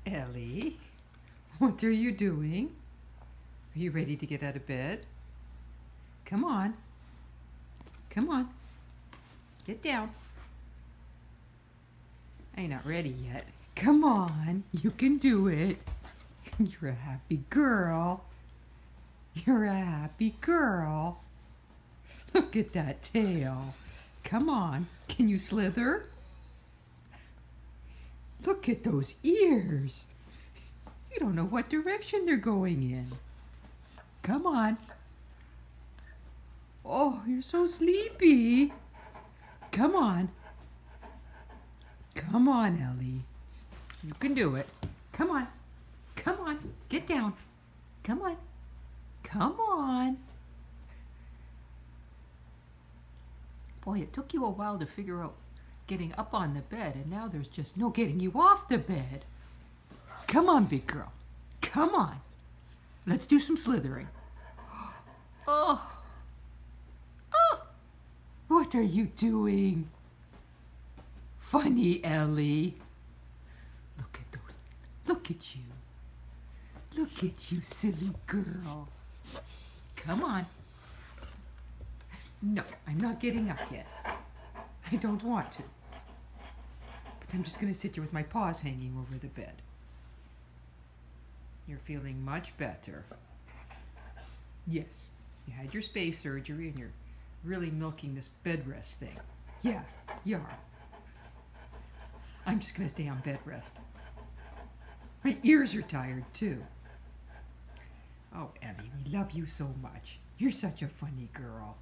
Ellie, what are you doing? Are you ready to get out of bed? Come on. Come on. Get down. I'm not ready yet. Come on. You can do it. You're a happy girl. You're a happy girl. Look at that tail. Come on. Can you slither? Look at those ears. You don't know what direction they're going in. Come on. Oh, you're so sleepy. Come on. Come on, Ellie. You can do it. Come on. Come on. Get down. Come on. Come on. Boy, it took you a while to figure out getting up on the bed, and now there's just no getting you off the bed. Come on, big girl. Come on. Let's do some slithering. Oh. Oh. What are you doing? Funny, Ellie. Look at those. Look at you. Look at you, silly girl. Come on. No, I'm not getting up yet. I don't want to. But I'm just going to sit here with my paws hanging over the bed. You're feeling much better. Yes, you had your Spay surgery and you're really milking this bed rest thing. Yeah, you are. I'm just going to stay on bed rest. My ears are tired too. Oh, Ellie, we love you so much. You're such a funny girl.